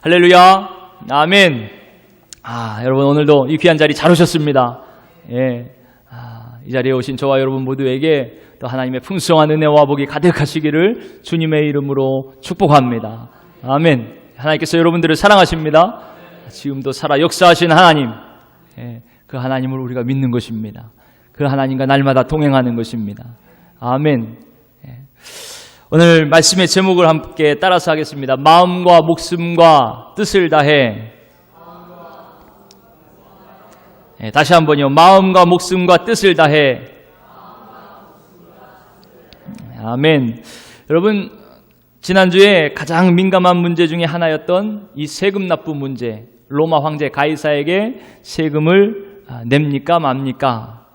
할렐루야. 아멘. 여러분 오늘도 이 귀한 자리 잘 오셨습니다. 이 자리에 오신 저와 여러분 모두에게 또 하나님의 풍성한 은혜와 복이 가득하시기를 주님의 이름으로 축복합니다. 아멘. 하나님께서 여러분들을 사랑하십니다. 지금도 살아 역사하신 하나님, 그 하나님을 우리가 믿는 것입니다. 그 하나님과 날마다 동행하는 것입니다. 아멘. 오늘 말씀의 제목을 함께 따라서 하겠습니다. 마음과 목숨과 뜻을 다해. 다시 한번요. 마음과 목숨과 뜻을 다해. 아멘. 여러분, 지난주에 가장 민감한 문제 중에 하나였던 이 세금 납부 문제, 로마 황제 가이사에게 세금을 냅니까 맙니까?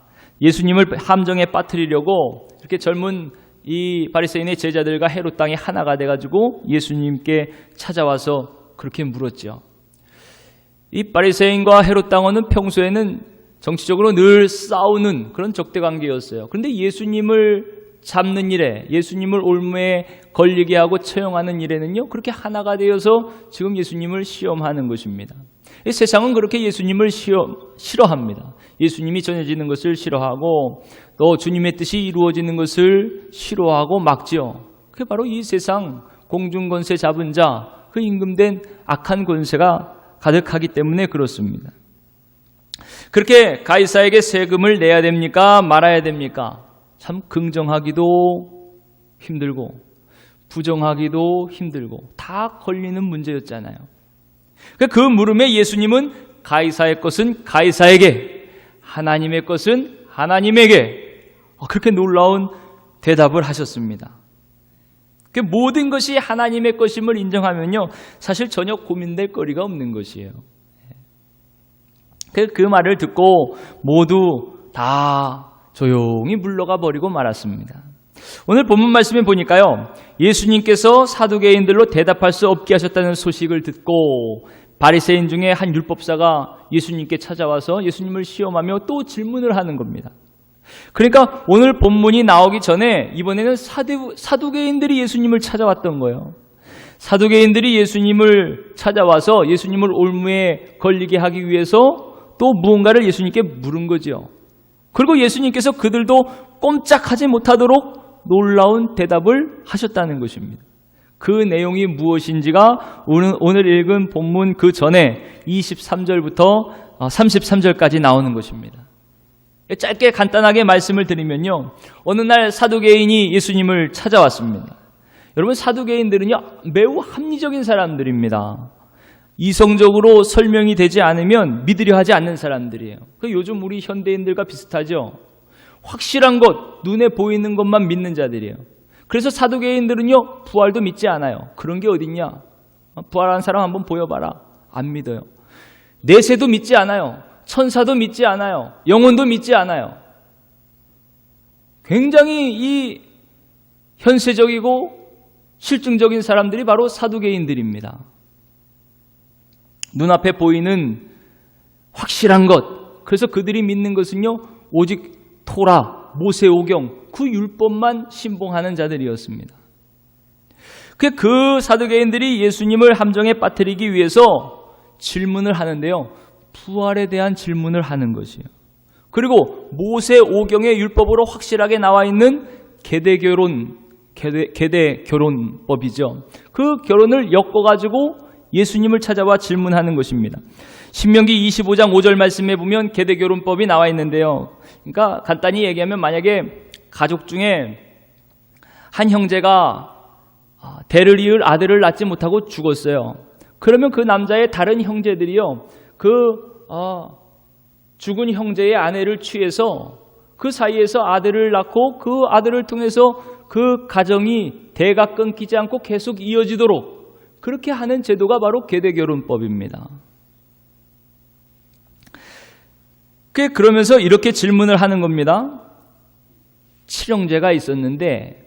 예수님을 함정에 빠뜨리려고 이렇게 젊은 이 바리새인의 제자들과 헤롯 땅이 하나가 돼가지고 예수님께 찾아와서 그렇게 물었죠. 이 바리새인과 헤롯 땅은 평소에는 정치적으로 늘 싸우는 그런 적대관계였어요. 그런데 예수님을 잡는 일에, 예수님을 올무에 걸리게 하고 처형하는 일에는요, 그렇게 하나가 되어서 지금 예수님을 시험하는 것입니다. 이 세상은 그렇게 예수님을 싫어합니다. 예수님이 전해지는 것을 싫어하고 또 주님의 뜻이 이루어지는 것을 싫어하고 막지요. 그게 바로 이 세상 공중권세 잡은 자, 그 임금된 악한 권세가 가득하기 때문에 그렇습니다. 그렇게 가이사에게 세금을 내야 됩니까? 말아야 됩니까? 참 긍정하기도 힘들고 부정하기도 힘들고 다 걸리는 문제였잖아요. 그 물음에 예수님은 가이사의 것은 가이사에게, 하나님의 것은 하나님에게, 그렇게 놀라운 대답을 하셨습니다. 모든 것이 하나님의 것임을 인정하면요, 사실 전혀 고민될 거리가 없는 것이에요. 그 말을 듣고 모두 다 조용히 물러가 버리고 말았습니다. 오늘 본문 말씀에 보니까요, 예수님께서 사두개인들로 대답할 수 없게 하셨다는 소식을 듣고 바리새인 중에 한 율법사가 예수님께 찾아와서 예수님을 시험하며 또 질문을 하는 겁니다. 그러니까 오늘 본문이 나오기 전에 이번에는 사두개인들이 예수님을 찾아왔던 거예요. 사두개인들이 예수님을 찾아와서 예수님을 올무에 걸리게 하기 위해서 또 무언가를 예수님께 물은 거죠. 그리고 예수님께서 그들도 꼼짝하지 못하도록 놀라운 대답을 하셨다는 것입니다. 그 내용이 무엇인지가 오늘 읽은 본문 그 전에 23절부터 33절까지 나오는 것입니다. 짧게 간단하게 말씀을 드리면요, 어느 날 사두개인이 예수님을 찾아왔습니다. 여러분, 사두개인들은요 매우 합리적인 사람들입니다. 이성적으로 설명이 되지 않으면 믿으려 하지 않는 사람들이에요. 요즘 우리 현대인들과 비슷하죠. 확실한 것, 눈에 보이는 것만 믿는 자들이에요. 그래서 사두개인들은요, 부활도 믿지 않아요. 그런 게 어딨냐? 부활한 사람 한번 보여봐라. 안 믿어요. 내세도 믿지 않아요. 천사도 믿지 않아요. 영혼도 믿지 않아요. 굉장히 이 현세적이고 실증적인 사람들이 바로 사두개인들입니다. 눈앞에 보이는 확실한 것, 그래서 그들이 믿는 것은요, 오직 토라, 모세오경, 그 율법만 신봉하는 자들이었습니다. 그 사두개인들이 예수님을 함정에 빠뜨리기 위해서 질문을 하는데요, 부활에 대한 질문을 하는 것이에요. 그리고 모세오경의 율법으로 확실하게 나와 있는 계대 결혼법이죠. 그 결혼을 엮어가지고 예수님을 찾아와 질문하는 것입니다. 신명기 25장 5절 말씀에 보면 계대결혼법이 나와 있는데요. 그러니까 간단히 얘기하면 만약에 가족 중에 한 형제가 대를 이을 아들을 낳지 못하고 죽었어요. 그러면 그 남자의 다른 형제들이요, 그 죽은 형제의 아내를 취해서 그 사이에서 아들을 낳고 그 아들을 통해서 그 가정이 대가 끊기지 않고 계속 이어지도록 그렇게 하는 제도가 바로 계대결혼법입니다. 그러면서 이렇게 질문을 하는 겁니다. 칠형제가 있었는데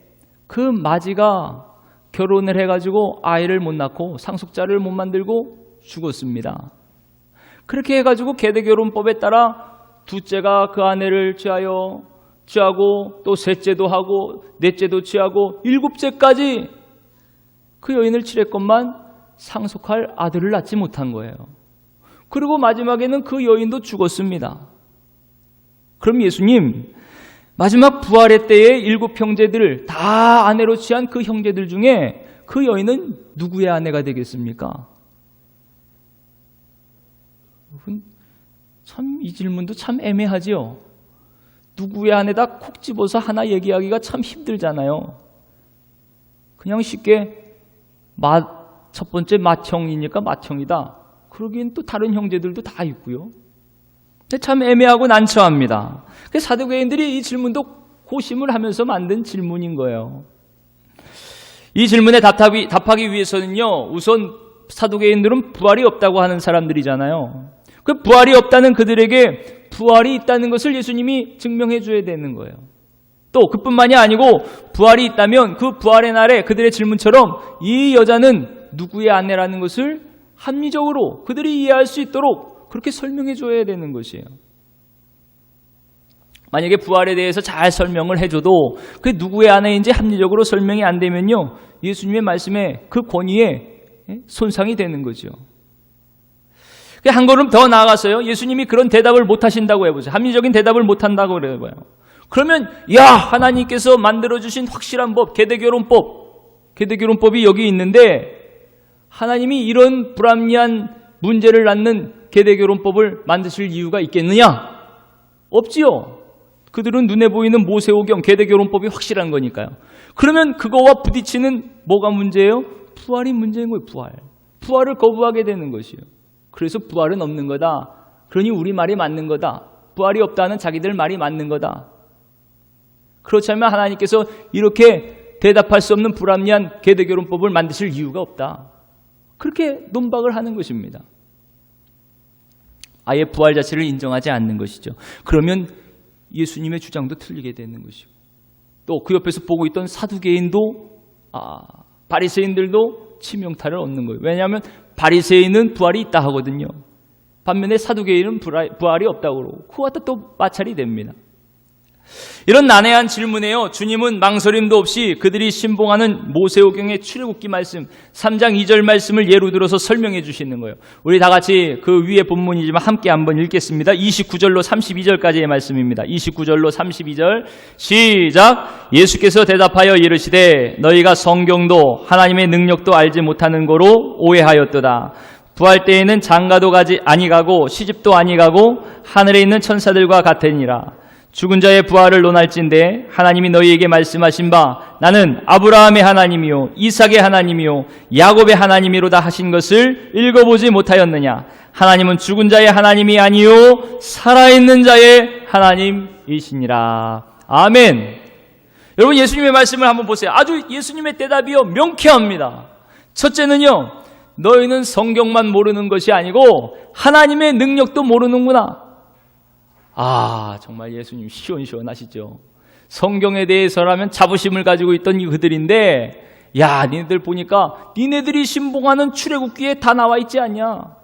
그 마지가 결혼을 해가지고 아이를 못 낳고 상속자를 못 만들고 죽었습니다. 그렇게 해가지고 계대결혼법에 따라 둘째가 그 아내를 취하고 또 셋째도 하고 넷째도 취하고 일곱째까지 그 여인을 칠했건만 상속할 아들을 낳지 못한 거예요. 그리고 마지막에는 그 여인도 죽었습니다. 그럼 예수님, 마지막 부활의 때에 7 형제들을 다 아내로 취한 그 형제들 중에 그 여인은 누구의 아내가 되겠습니까? 여러분, 참 이 질문도 참 애매하지요. 누구의 아내다 콕 집어서 하나 얘기하기가 참 힘들잖아요. 그냥 쉽게 첫 번째 맏형이니까 맏형이다. 그러기엔 또 다른 형제들도 다 있고요. 근데 참 애매하고 난처합니다. 사두개인들이 이 질문도 고심을 하면서 만든 질문인 거예요. 이 질문에 답하기 위해서는요, 우선 사두개인들은 부활이 없다고 하는 사람들이잖아요. 그 부활이 없다는 그들에게 부활이 있다는 것을 예수님이 증명해 줘야 되는 거예요. 또 그뿐만이 아니고 부활이 있다면 그 부활의 날에 그들의 질문처럼 이 여자는 누구의 아내라는 것을 합리적으로 그들이 이해할 수 있도록 그렇게 설명해 줘야 되는 것이에요. 만약에 부활에 대해서 잘 설명을 해줘도 그게 누구의 아내인지 합리적으로 설명이 안 되면요, 예수님의 말씀에 그 권위에 손상이 되는 거죠. 한 걸음 더 나아가서요, 예수님이 그런 대답을 못 하신다고 해보세요. 합리적인 대답을 못 한다고 해봐요. 그러면 하나님께서 만들어주신 확실한 법, 계대결혼법이 여기 있는데 하나님이 이런 불합리한 문제를 낳는 계대결혼법을 만드실 이유가 있겠느냐? 없지요. 그들은 눈에 보이는 모세오경 계대결혼법이 확실한 거니까요. 그러면 그거와 부딪히는 뭐가 문제예요? 부활이 문제인 거예요. 부활을 거부하게 되는 것이에요. 그래서 부활은 없는 거다. 그러니 우리 말이 맞는 거다. 부활이 없다는 자기들 말이 맞는 거다. 그렇다면 하나님께서 이렇게 대답할 수 없는 불합리한 계대결혼법을 만드실 이유가 없다. 그렇게 논박을 하는 것입니다. 아예 부활 자체를 인정하지 않는 것이죠. 그러면 예수님의 주장도 틀리게 되는 것이고, 또 그 옆에서 보고 있던 사두개인도 바리새인들도 치명타를 얻는 거예요. 왜냐하면 바리새인은 부활이 있다 하거든요. 반면에 사두개인은 부활이 없다고 그러고 그와 또 마찰이 됩니다. 이런 난해한 질문에요, 주님은 망설임도 없이 그들이 신봉하는 모세오경의 출애굽기 말씀 3장 2절 말씀을 예로 들어서 설명해 주시는 거예요. 우리 다 같이 그 위에 본문이지만 함께 한번 읽겠습니다. 29절로 32절까지의 말씀입니다. 29절로 32절 시작. 예수께서 대답하여 이르시되 너희가 성경도 하나님의 능력도 알지 못하는 거로 오해하였도다. 부활 때에는 장가도 아니 가고 시집도 아니 가고 하늘에 있는 천사들과 같으니라. 죽은 자의 부활을 논할진대 하나님이 너희에게 말씀하신 바 나는 아브라함의 하나님이요 이삭의 하나님이요 야곱의 하나님이로다 하신 것을 읽어보지 못하였느냐. 하나님은 죽은 자의 하나님이 아니요 살아있는 자의 하나님이시니라. 아멘. 여러분, 예수님의 말씀을 한번 보세요. 아주 예수님의 대답이요 명쾌합니다. 첫째는요, 너희는 성경만 모르는 것이 아니고 하나님의 능력도 모르는구나. 정말 예수님 시원시원하시죠. 성경에 대해서라면 자부심을 가지고 있던 그들인데, 니네들 보니까 니네들이 신봉하는 출애굽기에 다 나와 있지 않냐.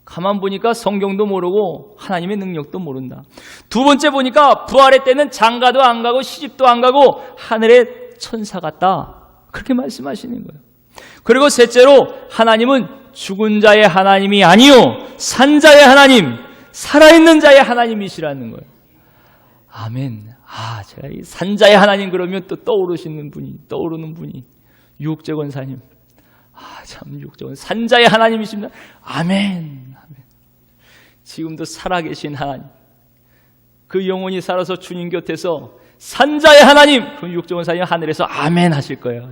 가만 보니까 성경도 모르고 하나님의 능력도 모른다. 두 번째 보니까 부활의 때는 장가도 안 가고 시집도 안 가고 하늘의 천사 같다. 그렇게 말씀하시는 거예요. 그리고 셋째로 하나님은 죽은 자의 하나님이 아니요 산 자의 하나님, 살아있는 자의 하나님이시라는 거예요. 아멘. 제가 이 산자의 하나님 그러면 또 떠오르는 분이 유옥재 권사님. 참 유옥재 산자의 하나님이십니다. 아멘. 지금도 살아계신 하나님, 그 영혼이 살아서 주님 곁에서 산자의 하나님, 그 유옥재 권사님 하늘에서 아멘 하실 거예요.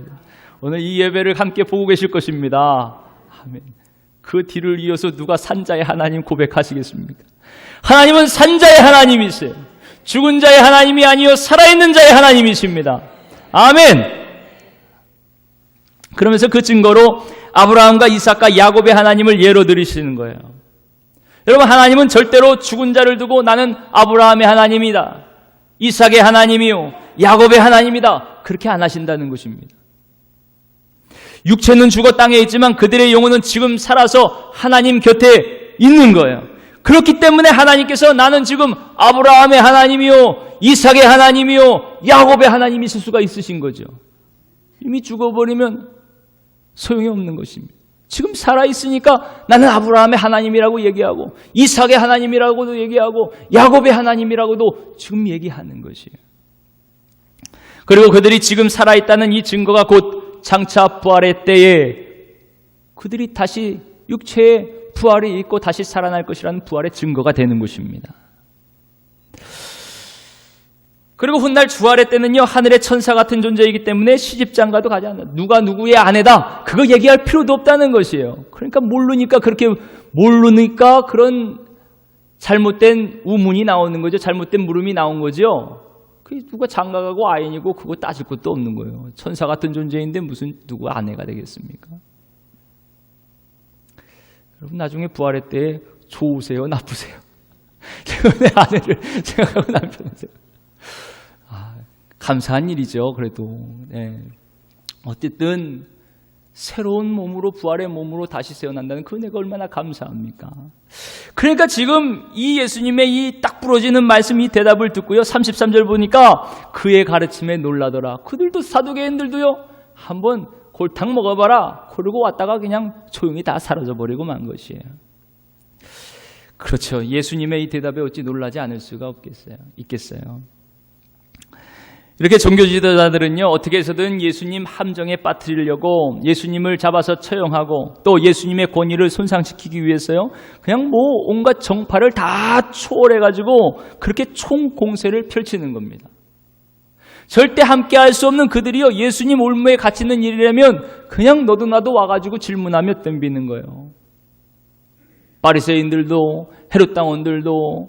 오늘 이 예배를 함께 보고 계실 것입니다. 아멘. 그 뒤를 이어서 누가 산자의 하나님 고백하시겠습니까? 하나님은 산자의 하나님이세요. 죽은 자의 하나님이 아니요 살아있는 자의 하나님이십니다. 아멘. 그러면서 그 증거로 아브라함과 이삭과 야곱의 하나님을 예로 들으시는 거예요. 여러분, 하나님은 절대로 죽은 자를 두고 나는 아브라함의 하나님이다, 이삭의 하나님이요 야곱의 하나님이다, 그렇게 안 하신다는 것입니다. 육체는 죽어 땅에 있지만 그들의 영혼은 지금 살아서 하나님 곁에 있는 거예요. 그렇기 때문에 하나님께서 나는 지금 아브라함의 하나님이요 이삭의 하나님이요 야곱의 하나님이실 수가 있으신 거죠. 이미 죽어버리면 소용이 없는 것입니다. 지금 살아있으니까 나는 아브라함의 하나님이라고 얘기하고 이삭의 하나님이라고도 얘기하고 야곱의 하나님이라고도 지금 얘기하는 것이에요. 그리고 그들이 지금 살아있다는 이 증거가 곧 장차 부활의 때에 그들이 다시 육체의 부활이 있고 다시 살아날 것이라는 부활의 증거가 되는 것입니다. 그리고 훗날 주활의 때는요, 하늘의 천사 같은 존재이기 때문에 시집장가도 가지 않는다. 누가 누구의 아내다, 그거 얘기할 필요도 없다는 것이에요. 그러니까 모르니까 그런 잘못된 우문이 나오는 거죠. 잘못된 물음이 나온 거죠. 그게 누가 장가가고 아인이고 그거 따질 것도 없는 거예요. 천사 같은 존재인데 무슨 누구 아내가 되겠습니까? 여러분, 나중에 부활의 때에 좋으세요, 나쁘세요? 제가 내 아내를 생각하고 남편이세요. 감사한 일이죠. 그래도 어쨌든 새로운 몸으로, 부활의 몸으로 다시 세어난다는 그 은혜가 얼마나 감사합니까? 그러니까 지금 이 예수님의 이 딱 부러지는 말씀, 이 대답을 듣고요, 33절 보니까 그의 가르침에 놀라더라. 그들도, 사두개인들도요, 한번 골탕 먹어봐라 그러고 왔다가 그냥 조용히 다 사라져버리고 만 것이에요. 그렇죠. 예수님의 이 대답에 어찌 놀라지 않을 수가 있겠어요. 이렇게 종교 지도자들은요, 어떻게 해서든 예수님 함정에 빠뜨리려고 예수님을 잡아서 처형하고 또 예수님의 권위를 손상시키기 위해서요, 그냥 온갖 정파를 다 초월해가지고 그렇게 총공세를 펼치는 겁니다. 절대 함께 할 수 없는 그들이요, 예수님 올무에 갇히는 일이라면 그냥 너도 나도 와가지고 질문하며 덤비는 거예요. 바리새인들도, 헤롯 당원들도,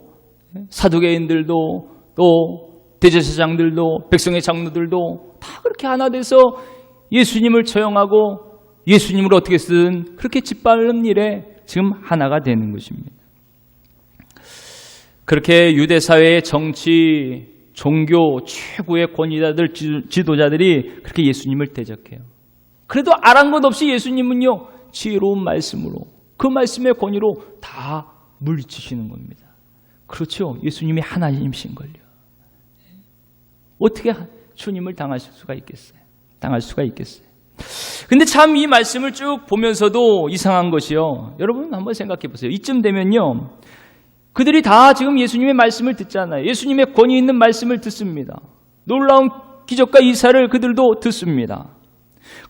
사두개인들도, 또 대제사장들도, 백성의 장로들도 다 그렇게 하나 돼서 예수님을 처형하고 예수님을 어떻게 쓰든 그렇게 짓밟는 일에 지금 하나가 되는 것입니다. 그렇게 유대사회의 정치, 종교 최고의 권위자들, 지도자들이 그렇게 예수님을 대적해요. 그래도 아랑곳 없이 예수님은요, 지혜로운 말씀으로, 그 말씀의 권위로 다 물리치시는 겁니다. 그렇죠. 예수님이 하나님이신 걸요. 어떻게 주님을 당할 수가 있겠어요? 근데 참 이 말씀을 쭉 보면서도 이상한 것이요, 여러분 한번 생각해 보세요. 이쯤 되면요, 그들이 다 지금 예수님의 말씀을 듣잖아요. 예수님의 권위 있는 말씀을 듣습니다. 놀라운 기적과 이사를 그들도 듣습니다.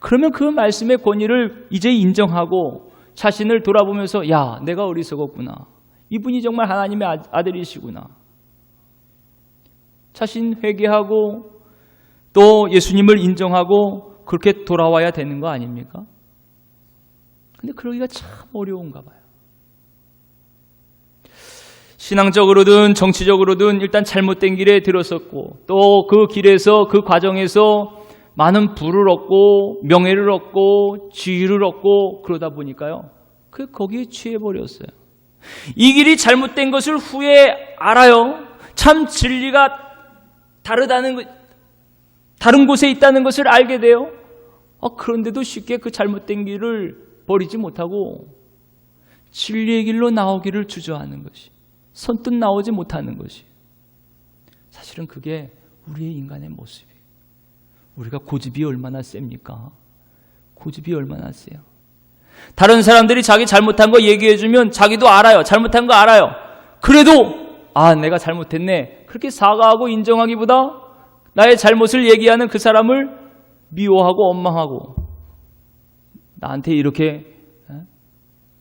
그러면 그 말씀의 권위를 이제 인정하고 자신을 돌아보면서, 야, 내가 어리석었구나. 이분이 정말 하나님의 아들이시구나. 자신 회개하고 또 예수님을 인정하고 그렇게 돌아와야 되는 거 아닙니까? 근데 그러기가 참 어려운가 봐요. 신앙적으로든 정치적으로든 일단 잘못된 길에 들었었고 또 그 길에서, 그 과정에서 많은 부를 얻고 명예를 얻고 지위를 얻고 그러다 보니까요, 거기에 취해버렸어요. 이 길이 잘못된 것을 후에 알아요. 참 진리가 다른 곳에 있다는 것을 알게 돼요. 그런데도 쉽게 그 잘못된 길을 버리지 못하고 진리의 길로 나오기를 주저하는 것이, 선뜻 나오지 못하는 것이, 사실은 그게 우리의 인간의 모습이에요. 우리가 고집이 얼마나 셉니까? 고집이 얼마나 세요. 다른 사람들이 자기 잘못한 거 얘기해주면 자기도 알아요. 잘못한 거 알아요. 그래도 내가 잘못했네, 그렇게 사과하고 인정하기보다 나의 잘못을 얘기하는 그 사람을 미워하고 원망하고 나한테 이렇게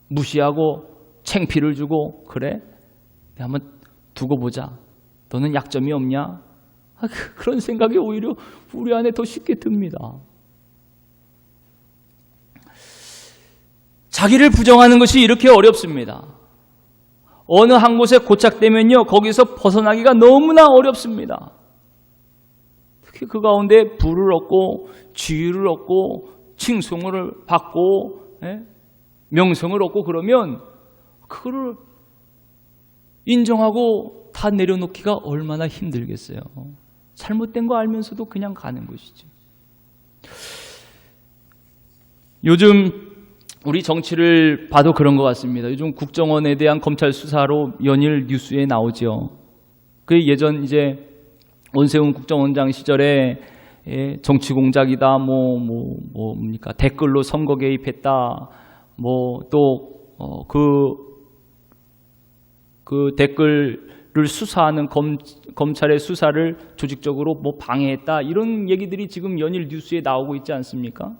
무시하고 창피를 주고, 그래? 내가 한번 두고 보자. 너는 약점이 없냐? 그런 생각이 오히려 우리 안에 더 쉽게 듭니다. 자기를 부정하는 것이 이렇게 어렵습니다. 어느 한 곳에 고착되면요, 거기서 벗어나기가 너무나 어렵습니다. 특히 그 가운데 부를 얻고 지위를 얻고 칭송을 받고 명성을 얻고 그러면 그거를 인정하고 다 내려놓기가 얼마나 힘들겠어요. 잘못된 거 알면서도 그냥 가는 것이죠. 요즘 우리 정치를 봐도 그런 것 같습니다. 요즘 국정원에 대한 검찰 수사로 연일 뉴스에 나오죠. 그 예전 이제 원세훈 국정원장 시절에 정치 공작이다, 뭡니까? 댓글로 선거 개입했다, 그 댓글을 수사하는 검찰의 수사를 조직적으로 방해했다, 이런 얘기들이 지금 연일 뉴스에 나오고 있지 않습니까?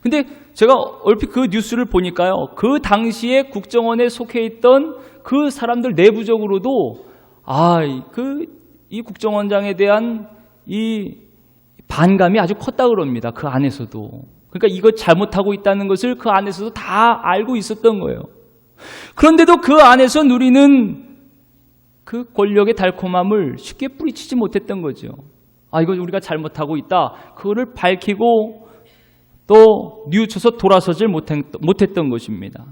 근데 제가 얼핏 그 뉴스를 보니까요, 그 당시에 국정원에 속해 있던 그 사람들 내부적으로도 이 국정원장에 대한 이 반감이 아주 컸다 그럽니다. 그 안에서도. 그러니까 이거 잘못하고 있다는 것을 그 안에서도 다 알고 있었던 거예요. 그런데도 그 안에서 누리는 그 권력의 달콤함을 쉽게 뿌리치지 못했던 거죠. 이거 우리가 잘못하고 있다, 그거를 밝히고 또 뉘우쳐서 돌아서질 못했던 것입니다.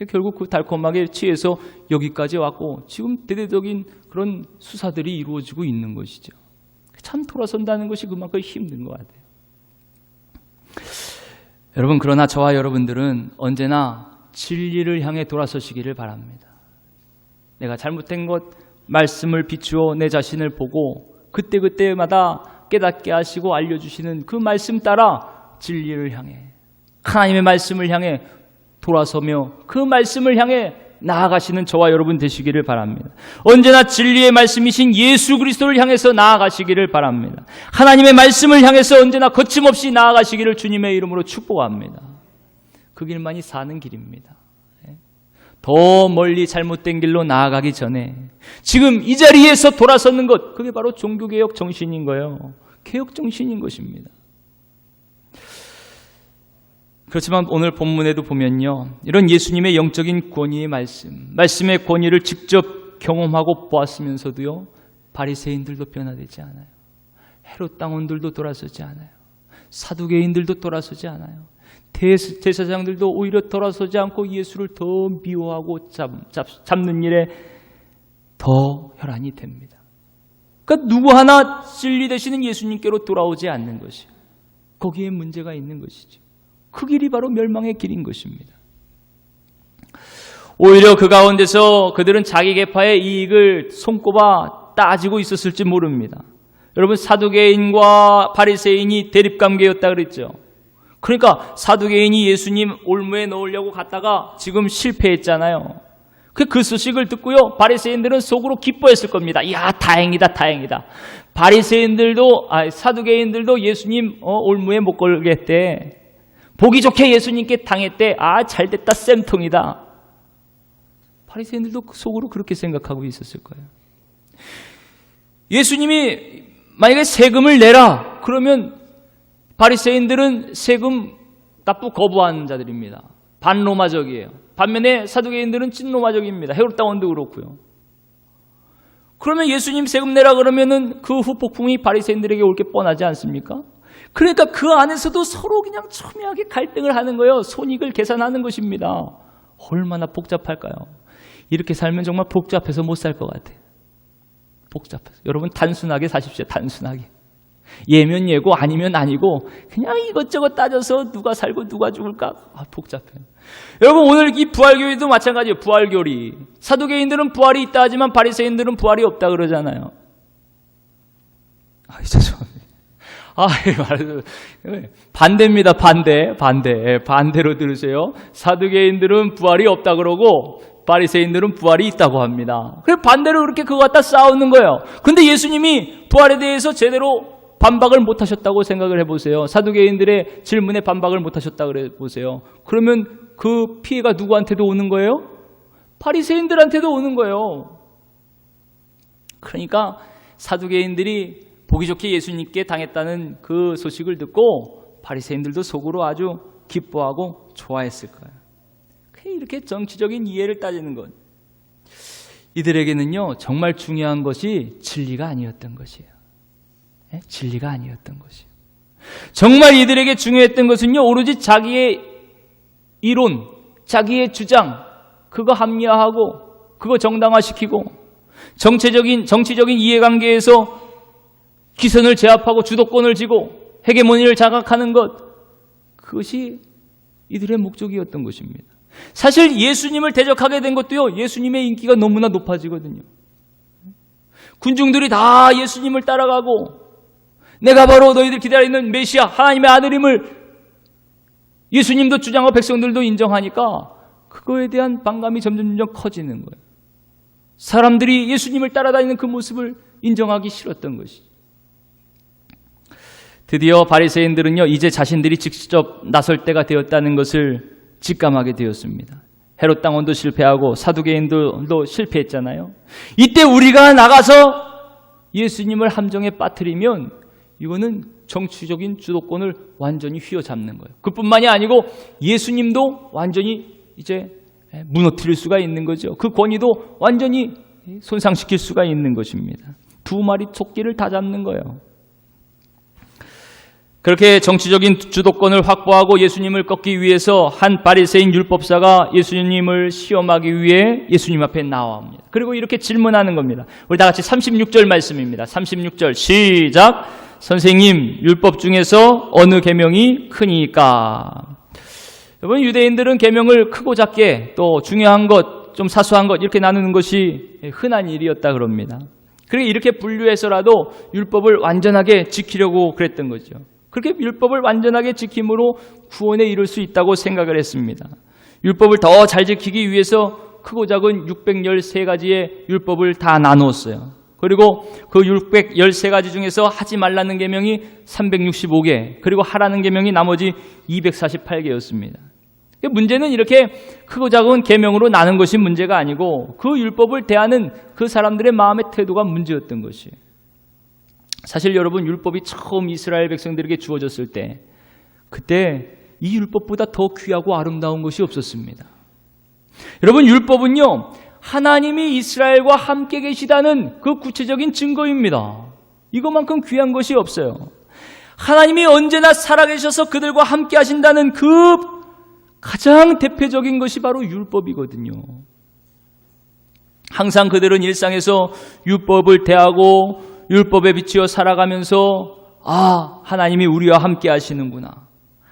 결국 그 달콤하게 취해서 여기까지 왔고 지금 대대적인 그런 수사들이 이루어지고 있는 것이죠. 참 돌아선다는 것이 그만큼 힘든 것 같아요. 여러분, 그러나 저와 여러분들은 언제나 진리를 향해 돌아서시기를 바랍니다. 내가 잘못된 것, 말씀을 비추어 내 자신을 보고 그때그때마다 깨닫게 하시고 알려주시는 그 말씀 따라 진리를 향해, 하나님의 말씀을 향해 돌아서며 그 말씀을 향해 나아가시는 저와 여러분 되시기를 바랍니다. 언제나 진리의 말씀이신 예수 그리스도를 향해서 나아가시기를 바랍니다. 하나님의 말씀을 향해서 언제나 거침없이 나아가시기를 주님의 이름으로 축복합니다. 그 길만이 사는 길입니다. 더 멀리 잘못된 길로 나아가기 전에 지금 이 자리에서 돌아서는 것, 그게 바로 종교개혁 정신인 거예요. 개혁 정신인 것입니다. 그렇지만 오늘 본문에도 보면요, 이런 예수님의 영적인 권위의 말씀의 권위를 직접 경험하고 보았으면서도요, 바리새인들도 변화되지 않아요. 헤롯 당원들도 돌아서지 않아요. 사두개인들도 돌아서지 않아요. 대제사장들도 오히려 돌아서지 않고 예수를 더 미워하고 잡는 일에 더 혈안이 됩니다. 그러니까 누구 하나 진리 되시는 예수님께로 돌아오지 않는 것이, 거기에 문제가 있는 것이죠. 그 길이 바로 멸망의 길인 것입니다. 오히려 그 가운데서 그들은 자기 계파의 이익을 손꼽아 따지고 있었을지 모릅니다. 여러분, 사두개인과 바리새인이 대립관계였다 그랬죠. 그러니까 사두개인이 예수님 올무에 넣으려고 갔다가 지금 실패했잖아요. 그 소식을 듣고요, 바리새인들은 속으로 기뻐했을 겁니다. 이야, 다행이다, 다행이다. 사두개인들도 예수님 올무에 못 걸겠대. 보기 좋게 예수님께 당했대. 잘됐다, 쌤통이다. 바리새인들도 속으로 그렇게 생각하고 있었을 거예요. 예수님이 만약에 세금을 내라 그러면 바리새인들은 세금 납부 거부하는 자들입니다. 반로마적이에요. 반면에 사두개인들은 친로마적입니다. 헤롯 당원도 그렇고요. 그러면 예수님 세금 내라 그러면은 그 후폭풍이 바리새인들에게 올 게 뻔하지 않습니까? 그러니까 그 안에서도 서로 그냥 첨예하게 갈등을 하는 거예요. 손익을 계산하는 것입니다. 얼마나 복잡할까요? 이렇게 살면 정말 복잡해서 못 살 것 같아요. 복잡해서. 여러분, 단순하게 사십시오. 단순하게. 예면 예고 아니면 아니고 그냥 이것저것 따져서 누가 살고 누가 죽을까? 복잡해요. 여러분, 오늘 이 부활교회도 마찬가지예요. 부활교리. 사두개인들은 부활이 있다 하지만 바리새인들은 부활이 없다 그러잖아요. 죄송합니다. 반대입니다. 반대로 들으세요. 사두개인들은 부활이 없다 그러고 바리새인들은 부활이 있다고 합니다. 그래서 반대로 그렇게 그거 갖다 싸우는 거예요. 근데 예수님이 부활에 대해서 제대로 반박을 못 하셨다고 생각을 해보세요. 사두개인들의 질문에 반박을 못 하셨다고 해보세요. 그러면 그 피해가 누구한테도 오는 거예요? 바리새인들한테도 오는 거예요. 그러니까 사두개인들이 보기 좋게 예수님께 당했다는 그 소식을 듣고 바리새인들도 속으로 아주 기뻐하고 좋아했을 거예요. 이렇게 정치적인 이해를 따지는 것, 이들에게는요 정말 중요한 것이 진리가 아니었던 것이에요. 진리가 아니었던 것이에요. 정말 이들에게 중요했던 것은요, 오로지 자기의 이론, 자기의 주장, 그거 합리화하고 그거 정당화시키고 정치적인 이해관계에서 기선을 제압하고 주도권을 쥐고 헤게모니를 장악하는 것, 그것이 이들의 목적이었던 것입니다. 사실 예수님을 대적하게 된 것도요, 예수님의 인기가 너무나 높아지거든요. 군중들이 다 예수님을 따라가고 내가 바로 너희들 기다리는 메시아 하나님의 아들임을 예수님도 주장하고 백성들도 인정하니까 그거에 대한 반감이 점점 커지는 거예요. 사람들이 예수님을 따라다니는 그 모습을 인정하기 싫었던 것이죠. 드디어 바리새인들은요, 이제 자신들이 직접 나설 때가 되었다는 것을 직감하게 되었습니다. 헤롯 당원도 실패하고 사두개인들도 실패했잖아요. 이때 우리가 나가서 예수님을 함정에 빠뜨리면 이거는 정치적인 주도권을 완전히 휘어잡는 거예요. 그뿐만이 아니고 예수님도 완전히 이제 무너뜨릴 수가 있는 거죠. 그 권위도 완전히 손상시킬 수가 있는 것입니다. 두 마리 토끼를 다 잡는 거예요. 그렇게 정치적인 주도권을 확보하고 예수님을 꺾기 위해서 한 바리새인 율법사가 예수님을 시험하기 위해 예수님 앞에 나옵니다. 그리고 이렇게 질문하는 겁니다. 우리 다 같이 36절 말씀입니다. 36절 시작. 선생님, 율법 중에서 어느 계명이 크니까? 여러분, 유대인들은 계명을 크고 작게 또 중요한 것, 좀 사소한 것 이렇게 나누는 것이 흔한 일이었다 그럽니다. 그러니까 이렇게 분류해서라도 율법을 완전하게 지키려고 그랬던 거죠. 그렇게 율법을 완전하게 지킴으로 구원에 이룰 수 있다고 생각을 했습니다. 율법을 더 잘 지키기 위해서 크고 작은 613가지의 율법을 다 나누었어요. 그리고 그 613가지 중에서 하지 말라는 계명이 365개, 그리고 하라는 계명이 나머지 248개였습니다. 문제는 이렇게 크고 작은 계명으로 나눈 것이 문제가 아니고 그 율법을 대하는 그 사람들의 마음의 태도가 문제였던 것이에요. 사실 여러분, 율법이 처음 이스라엘 백성들에게 주어졌을 때 그때 이 율법보다 더 귀하고 아름다운 것이 없었습니다. 여러분, 율법은요, 하나님이 이스라엘과 함께 계시다는 그 구체적인 증거입니다. 이것만큼 귀한 것이 없어요. 하나님이 언제나 살아계셔서 그들과 함께 하신다는 그 가장 대표적인 것이 바로 율법이거든요. 항상 그들은 일상에서 율법을 대하고 율법에 비추어 살아가면서 하나님이 우리와 함께 하시는구나.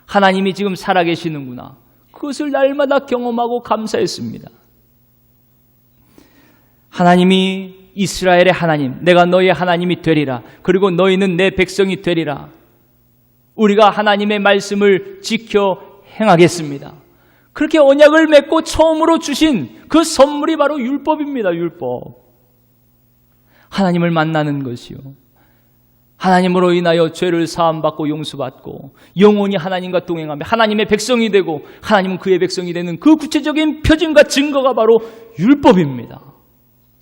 하나님이 지금 살아계시는구나. 그것을 날마다 경험하고 감사했습니다. 하나님이 이스라엘의 하나님, 내가 너희의 하나님이 되리라. 그리고 너희는 내 백성이 되리라. 우리가 하나님의 말씀을 지켜 행하겠습니다. 그렇게 언약을 맺고 처음으로 주신 그 선물이 바로 율법입니다. 율법. 하나님을 만나는 것이요, 하나님으로 인하여 죄를 사함받고 용서받고 영원히 하나님과 동행하며 하나님의 백성이 되고 하나님은 그의 백성이 되는 그 구체적인 표징과 증거가 바로 율법입니다.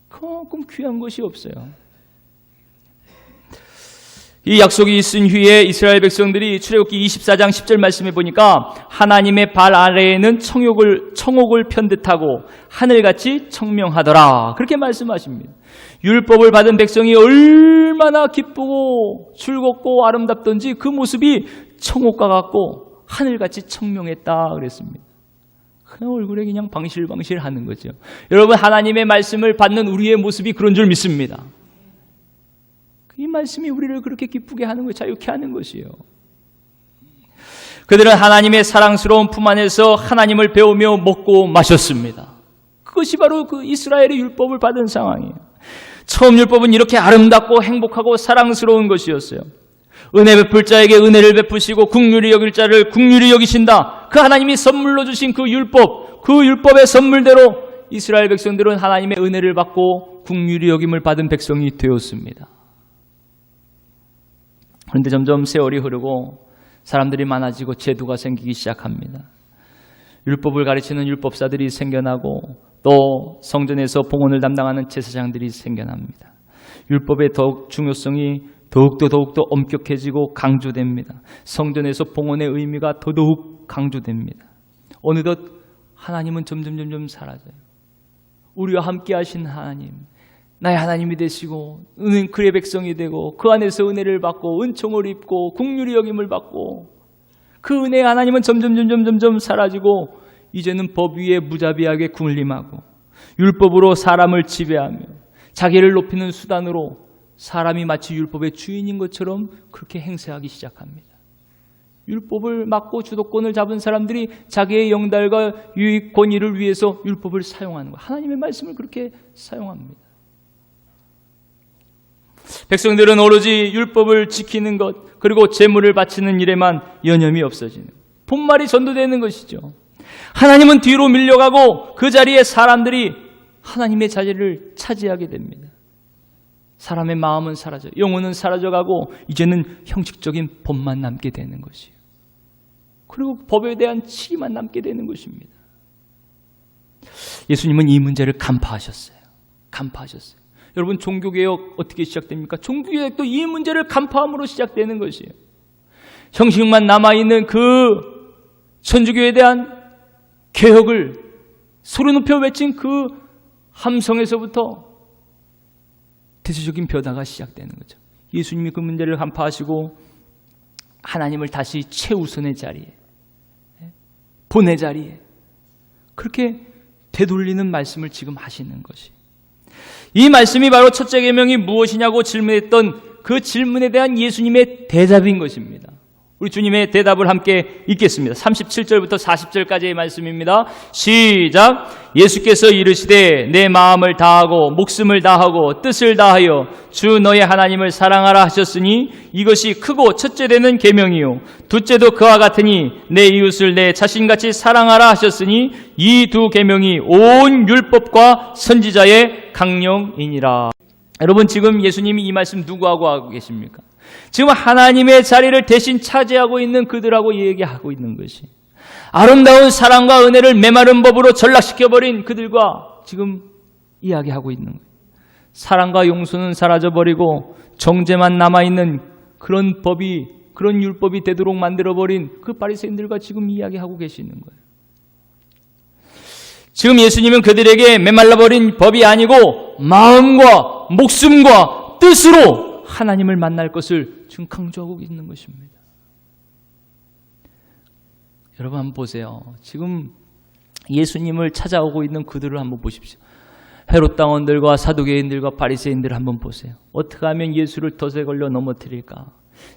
그만큼 귀한 것이 없어요. 이 약속이 있은 후에 이스라엘 백성들이 출애굽기 24장 10절 말씀해 보니까 하나님의 발 아래에는 청옥을 편듯하고 하늘같이 청명하더라. 그렇게 말씀하십니다. 율법을 받은 백성이 얼마나 기쁘고 즐겁고 아름답던지 그 모습이 청옥과 같고 하늘같이 청명했다 그랬습니다. 그냥 얼굴에 그냥 방실방실 하는 거죠. 여러분, 하나님의 말씀을 받는 우리의 모습이 그런 줄 믿습니다. 이 말씀이 우리를 그렇게 기쁘게 하는 거예요. 자유케 하는 것이에요. 그들은 하나님의 사랑스러운 품 안에서 하나님을 배우며 먹고 마셨습니다. 그것이 바로 그 이스라엘의 율법을 받은 상황이에요. 처음 율법은 이렇게 아름답고 행복하고 사랑스러운 것이었어요. 은혜 베풀 자에게 은혜를 베푸시고 긍휼히 여길 자를 긍휼히 여기신다. 그 하나님이 선물로 주신 그 율법, 그 율법의 선물대로 이스라엘 백성들은 하나님의 은혜를 받고 긍휼히 여김을 받은 백성이 되었습니다. 그런데 점점 세월이 흐르고 사람들이 많아지고 제도가 생기기 시작합니다. 율법을 가르치는 율법사들이 생겨나고 또 성전에서 봉헌을 담당하는 제사장들이 생겨납니다. 율법의 더욱 중요성이 더욱더 엄격해지고 강조됩니다. 성전에서 봉헌의 의미가 더더욱 강조됩니다. 어느덧 하나님은 점점 사라져요. 우리와 함께 하신 하나님, 나의 하나님이 되시고 그의 백성이 되고 그 안에서 은혜를 받고 은총을 입고 긍휼히 여김을 받고 그 은혜의 하나님은 점점 사라지고 이제는 법 위에 무자비하게 군림하고 율법으로 사람을 지배하며 자기를 높이는 수단으로 사람이 마치 율법의 주인인 것처럼 그렇게 행세하기 시작합니다. 율법을 막고 주도권을 잡은 사람들이 자기의 영달과 유익, 권위를 위해서 율법을 사용하는 거예요. 하나님의 말씀을 그렇게 사용합니다. 백성들은 오로지 율법을 지키는 것, 그리고 제물을 바치는 일에만 여념이 없어지는, 본말이 전도되는 것이죠. 하나님은 뒤로 밀려가고 그 자리에 사람들이 하나님의 자리를 차지하게 됩니다. 사람의 마음은 사라져, 영혼은 사라져가고 이제는 형식적인 법만 남게 되는 것이에요. 그리고 법에 대한 치리만 남게 되는 것입니다. 예수님은 이 문제를 간파하셨어요. 여러분, 종교개혁 어떻게 시작됩니까? 종교개혁도 이 문제를 간파함으로 시작되는 것이에요. 형식만 남아있는 그 천주교에 대한 개혁을 소리 높여 외친 그 함성에서부터 대체적인 변화가 시작되는 거죠. 예수님이 그 문제를 간파하시고 하나님을 다시 최우선의 자리에, 본의 자리에 그렇게 되돌리는 말씀을 지금 하시는 것이, 이 말씀이 바로 첫째 계명이 무엇이냐고 질문했던 그 질문에 대한 예수님의 대답인 것입니다. 우리 주님의 대답을 함께 읽겠습니다. 37절부터 40절까지의 말씀입니다. 시작. 예수께서 이르시되 내 마음을 다하고 목숨을 다하고 뜻을 다하여 주 너의 하나님을 사랑하라 하셨으니 이것이 크고 첫째 되는 계명이요 둘째도 그와 같으니 내 이웃을 내 자신같이 사랑하라 하셨으니 이 두 계명이 온 율법과 선지자의 강령이니라. 여러분, 지금 예수님이 이 말씀 누구하고 하고 계십니까? 지금 하나님의 자리를 대신 차지하고 있는 그들하고 얘기하고 있는 것이, 아름다운 사랑과 은혜를 메마른 법으로 전락시켜버린 그들과 지금 이야기하고 있는 거예요. 사랑과 용서는 사라져버리고 정죄만 남아있는 그런 법이, 그런 율법이 되도록 만들어버린 그 바리새인들과 지금 이야기하고 계시는 거예요. 지금 예수님은 그들에게 메말라버린 법이 아니고 마음과 목숨과 뜻으로 하나님을 만날 것을 지금 강조하고 있는 것입니다. 여러분 한번 보세요. 지금 예수님을 찾아오고 있는 그들을 한번 보십시오. 헤롯 당원들과 사두개인들과 바리새인들을 한번 보세요. 어떻게 하면 예수를 덫에 걸려 넘어뜨릴까?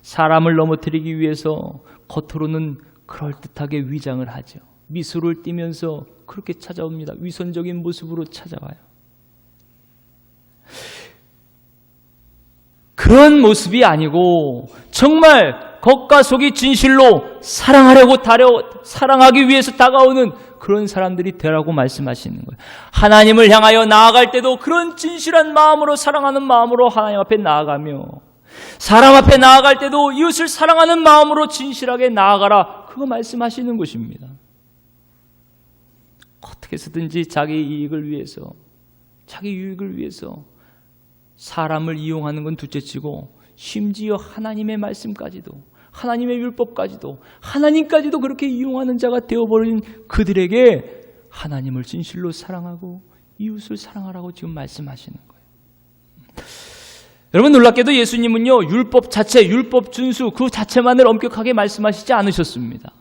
사람을 넘어뜨리기 위해서 겉으로는 그럴듯하게 위장을 하죠. 미소를 띠면서 그렇게 찾아옵니다. 위선적인 모습으로 찾아와요. 그런 모습이 아니고 정말 겉과 속이 진실로 사랑하기 위해서 다가오는 그런 사람들이 되라고 말씀하시는 거예요. 하나님을 향하여 나아갈 때도 그런 진실한 마음으로, 사랑하는 마음으로 하나님 앞에 나아가며, 사람 앞에 나아갈 때도 이웃을 사랑하는 마음으로 진실하게 나아가라, 그거 말씀하시는 것입니다. 어떻게 해서든지 자기 이익을 위해서, 자기 유익을 위해서 사람을 이용하는 건 둘째치고 심지어 하나님의 말씀까지도, 하나님의 율법까지도, 하나님까지도 그렇게 이용하는 자가 되어버린 그들에게 하나님을 진실로 사랑하고 이웃을 사랑하라고 지금 말씀하시는 거예요. 여러분, 놀랍게도 예수님은요, 율법 자체, 율법 준수 그 자체만을 엄격하게 말씀하시지 않으셨습니다.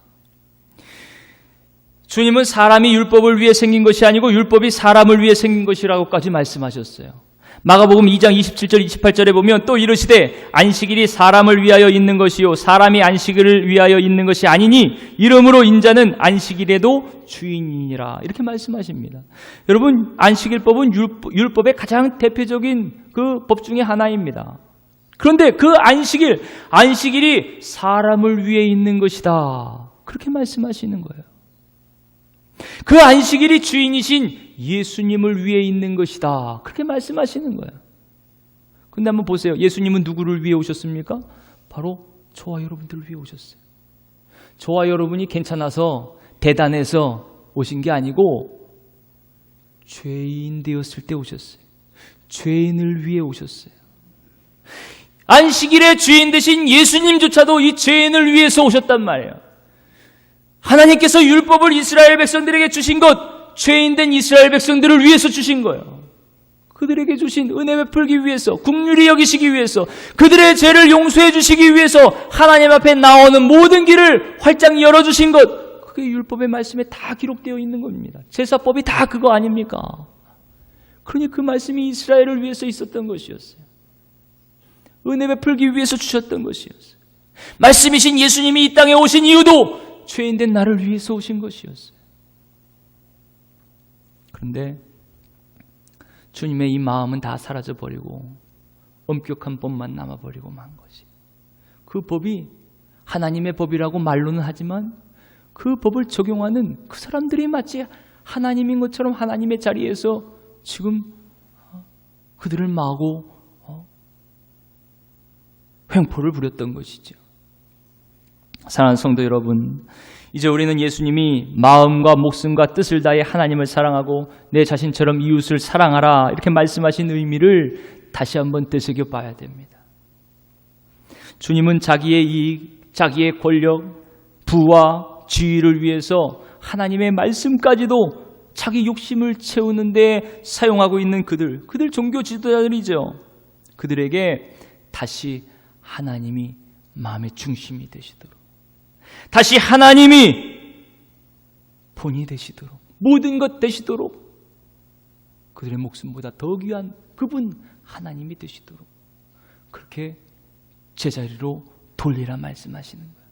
주님은 사람이 율법을 위해 생긴 것이 아니고 율법이 사람을 위해 생긴 것이라고까지 말씀하셨어요. 마가복음 2장 27절 28절에 보면 또 이르시되 안식일이 사람을 위하여 있는 것이요 사람이 안식일을 위하여 있는 것이 아니니 이러므로 인자는 안식일에도 주인이니라, 이렇게 말씀하십니다. 여러분, 안식일법은 율법의 가장 대표적인 그 법 중에 하나입니다. 그런데 그 안식일이 사람을 위해 있는 것이다, 그렇게 말씀하시는 거예요. 그 안식일이 주인이신 예수님을 위해 있는 것이다, 그렇게 말씀하시는 거예요. 그런데 한번 보세요. 예수님은 누구를 위해 오셨습니까? 바로 저와 여러분들을 위해 오셨어요. 저와 여러분이 괜찮아서 대단해서 오신 게 아니고 죄인 되었을 때 오셨어요. 죄인을 위해 오셨어요. 안식일의 주인 되신 예수님조차도 이 죄인을 위해서 오셨단 말이에요. 하나님께서 율법을 이스라엘 백성들에게 주신 것, 죄인된 이스라엘 백성들을 위해서 주신 거예요. 그들에게 주신 은혜 베풀기 위해서, 긍휼히 여기시기 위해서, 그들의 죄를 용서해 주시기 위해서 하나님 앞에 나오는 모든 길을 활짝 열어주신 것, 그게 율법의 말씀에 다 기록되어 있는 겁니다. 제사법이 다 그거 아닙니까? 그러니 그 말씀이 이스라엘을 위해서 있었던 것이었어요. 은혜 베풀기 위해서 주셨던 것이었어요. 말씀이신 예수님이 이 땅에 오신 이유도 죄인된 나를 위해서 오신 것이었어요. 그런데 주님의 이 마음은 다 사라져버리고 엄격한 법만 남아버리고 만 것이. 그 법이 하나님의 법이라고 말로는 하지만 그 법을 적용하는 그 사람들이 마치 하나님인 것처럼 하나님의 자리에서 지금 그들을 마고 횡포를 부렸던 것이죠. 사랑하는 성도 여러분, 이제 우리는 예수님이 마음과 목숨과 뜻을 다해 하나님을 사랑하고 내 자신처럼 이웃을 사랑하라 이렇게 말씀하신 의미를 다시 한번 되새겨 봐야 됩니다. 주님은 자기의 이익, 자기의 권력, 부와 지위를 위해서 하나님의 말씀까지도 자기 욕심을 채우는데 사용하고 있는 그들 종교 지도자들이죠. 그들에게 다시 하나님이 마음의 중심이 되시도록, 다시 하나님이 본이 되시도록, 모든 것 되시도록, 그들의 목숨보다 더 귀한 그분 하나님이 되시도록 그렇게 제자리로 돌리라 말씀하시는 거예요.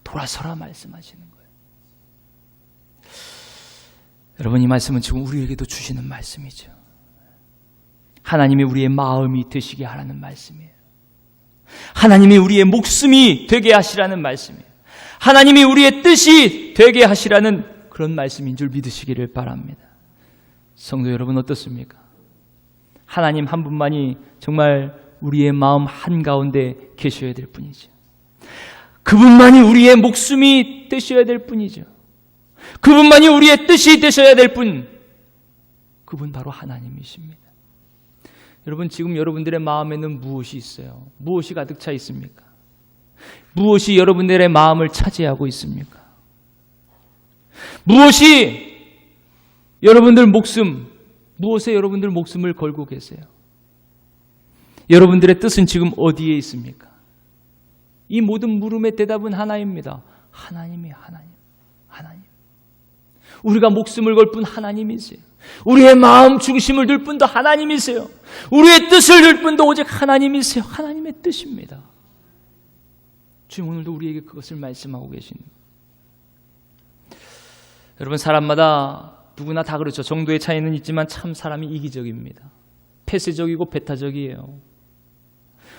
돌아서라 말씀하시는 거예요. 여러분, 이 말씀은 지금 우리에게도 주시는 말씀이죠. 하나님이 우리의 마음이 되시게 하라는 말씀이에요. 하나님이 우리의 목숨이 되게 하시라는 말씀이에요. 하나님이 우리의 뜻이 되게 하시라는 그런 말씀인 줄 믿으시기를 바랍니다. 성도 여러분, 어떻습니까? 하나님 한 분만이 정말 우리의 마음 한가운데 계셔야 될 뿐이죠. 그분만이 우리의 목숨이 되셔야 될 뿐이죠. 그분만이 우리의 뜻이 되셔야 될 뿐, 그분 바로 하나님이십니다. 여러분, 지금 여러분들의 마음에는 무엇이 있어요? 무엇이 가득 차 있습니까? 무엇이 여러분들의 마음을 차지하고 있습니까? 무엇이 여러분들 목숨, 무엇에 여러분들 목숨을 걸고 계세요? 여러분들의 뜻은 지금 어디에 있습니까? 이 모든 물음의 대답은 하나입니다. 하나님이 하나님. 우리가 목숨을 걸 뿐 하나님이세요. 우리의 마음 중심을 둘 뿐도 하나님이세요. 우리의 뜻을 둘 뿐도 오직 하나님이세요. 하나님의 뜻입니다. 주님 오늘도 우리에게 그것을 말씀하고 계십니다. 여러분, 사람마다 누구나 다 그렇죠. 정도의 차이는 있지만 참 사람이 이기적입니다. 폐쇄적이고 배타적이에요.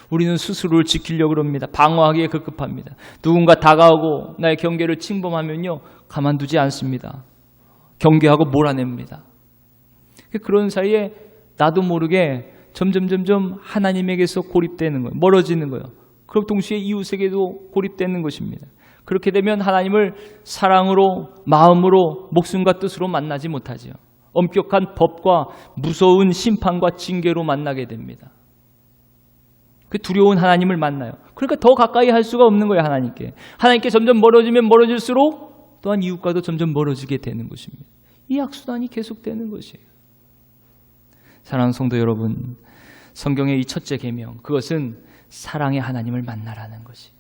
우리는 스스로를 지키려고 합니다. 방어하기에 급급합니다. 누군가 다가오고 나의 경계를 침범하면요, 가만두지 않습니다. 경계하고 몰아냅니다. 그런 사이에 나도 모르게 점점 하나님에게서 고립되는 거예요. 멀어지는 거예요. 그리고 동시에 이웃에게도 고립되는 것입니다. 그렇게 되면 하나님을 사랑으로, 마음으로, 목숨과 뜻으로 만나지 못하죠. 엄격한 법과 무서운 심판과 징계로 만나게 됩니다. 그 두려운 하나님을 만나요. 그러니까 더 가까이 할 수가 없는 거예요. 하나님께 점점 멀어지면 멀어질수록 또한 이웃과도 점점 멀어지게 되는 것입니다. 이 악순환이 계속되는 것이에요. 사랑하는 성도 여러분, 성경의 이 첫째 계명, 그것은 사랑의 하나님을 만나라는 것이.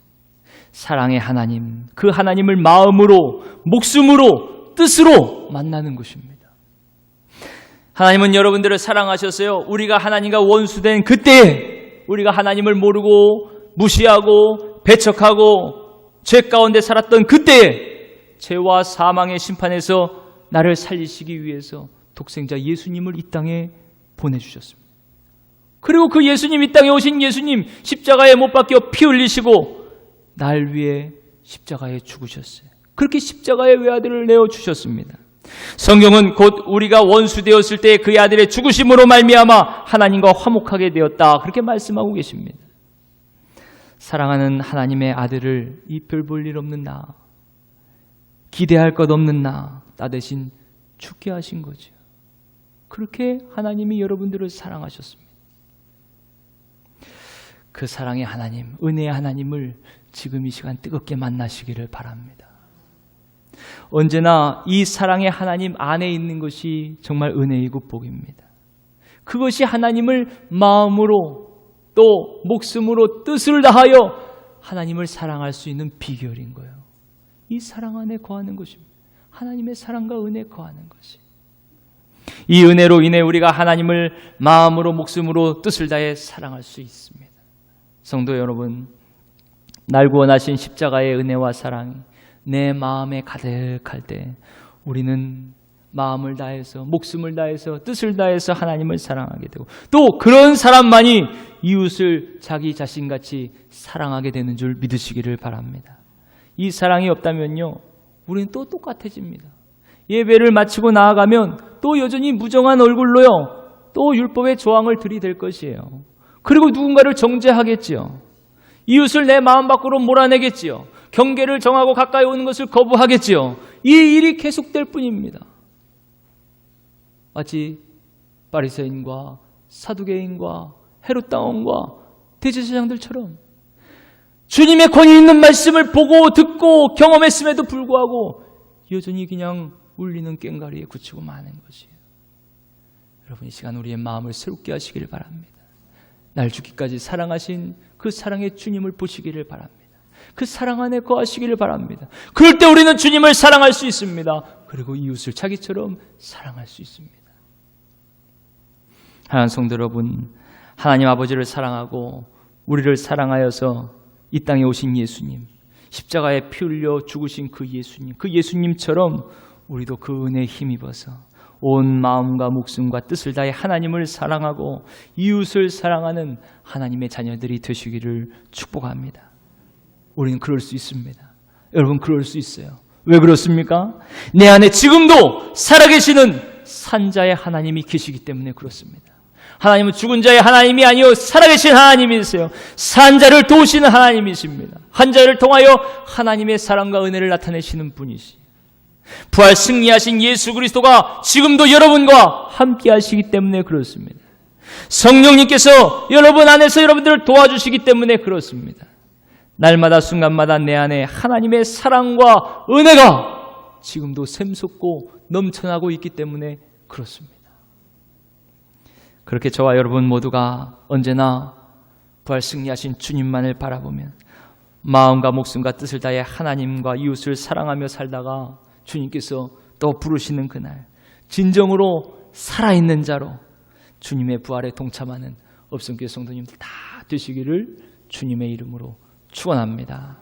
사랑의 하나님, 그 하나님을 마음으로, 목숨으로, 뜻으로 만나는 것입니다. 하나님은 여러분들을 사랑하셨어요. 우리가 하나님과 원수된 그때, 우리가 하나님을 모르고 무시하고 배척하고 죄 가운데 살았던 그때, 죄와 사망의 심판에서 나를 살리시기 위해서 독생자 예수님을 이 땅에 보내주셨습니다. 그리고 그 예수님, 이 땅에 오신 예수님, 십자가에 못 박혀 피 흘리시고 날 위해 십자가에 죽으셨어요. 그렇게 십자가의 외아들을 내어주셨습니다. 성경은 곧 우리가 원수 되었을 때 그의 아들의 죽으심으로 말미암아 하나님과 화목하게 되었다, 그렇게 말씀하고 계십니다. 사랑하는 하나님의 아들을 이 별 볼 일 없는 나, 기대할 것 없는 나 대신 죽게 하신 거죠. 그렇게 하나님이 여러분들을 사랑하셨습니다. 그 사랑의 하나님, 은혜의 하나님을 지금 이 시간 뜨겁게 만나시기를 바랍니다. 언제나 이 사랑의 하나님 안에 있는 것이 정말 은혜이고 복입니다. 그것이 하나님을 마음으로 또 목숨으로 뜻을 다하여 하나님을 사랑할 수 있는 비결인 거예요. 이 사랑 안에 거하는 것입니다. 하나님의 사랑과 은혜에 거하는 것이. 이 은혜로 인해 우리가 하나님을 마음으로 목숨으로 뜻을 다해 사랑할 수 있습니다. 성도 여러분, 날 구원하신 십자가의 은혜와 사랑이 내 마음에 가득할 때 우리는 마음을 다해서 목숨을 다해서 뜻을 다해서 하나님을 사랑하게 되고 또 그런 사람만이 이웃을 자기 자신같이 사랑하게 되는 줄 믿으시기를 바랍니다. 이 사랑이 없다면요, 우리는 또 똑같아집니다. 예배를 마치고 나아가면 또 여전히 무정한 얼굴로요, 또 율법의 조항을 들이댈 것이에요. 그리고 누군가를 정죄하겠지요. 이웃을 내 마음 밖으로 몰아내겠지요. 경계를 정하고 가까이 오는 것을 거부하겠지요. 이 일이 계속될 뿐입니다. 마치 바리새인과 사두개인과 헤롯 왕과 대제사장들처럼 주님의 권위 있는 말씀을 보고 듣고 경험했음에도 불구하고 여전히 그냥 울리는 꽹과리에 그치고 마는 것이에요. 여러분, 이 시간 우리의 마음을 새롭게 하시기를 바랍니다. 날 죽기까지 사랑하신 그 사랑의 주님을 보시기를 바랍니다. 그 사랑 안에 거하시기를 바랍니다. 그럴 때 우리는 주님을 사랑할 수 있습니다. 그리고 이웃을 자기처럼 사랑할 수 있습니다. 하나님 성도 여러분, 하나님 아버지를 사랑하고 우리를 사랑하여서 이 땅에 오신 예수님, 십자가에 피 흘려 죽으신 그 예수님처럼 우리도 그 은혜에 힘입어서 온 마음과 목숨과 뜻을 다해 하나님을 사랑하고 이웃을 사랑하는 하나님의 자녀들이 되시기를 축복합니다. 우리는 그럴 수 있습니다. 여러분, 그럴 수 있어요. 왜 그렇습니까? 내 안에 지금도 살아계시는 산자의 하나님이 계시기 때문에 그렇습니다. 하나님은 죽은 자의 하나님이 아니요 살아계신 하나님이세요. 산자를 도우시는 하나님이십니다. 한 자를 통하여 하나님의 사랑과 은혜를 나타내시는 분이시죠. 부활 승리하신 예수 그리스도가 지금도 여러분과 함께 하시기 때문에 그렇습니다. 성령님께서 여러분 안에서 여러분들을 도와주시기 때문에 그렇습니다. 날마다 순간마다 내 안에 하나님의 사랑과 은혜가 지금도 샘솟고 넘쳐나고 있기 때문에 그렇습니다. 그렇게 저와 여러분 모두가 언제나 부활 승리하신 주님만을 바라보면 마음과 목숨과 뜻을 다해 하나님과 이웃을 사랑하며 살다가 주님께서 또 부르시는 그날 진정으로 살아있는 자로 주님의 부활에 동참하는 업성교회 성도님들 다 되시기를 주님의 이름으로 축원합니다.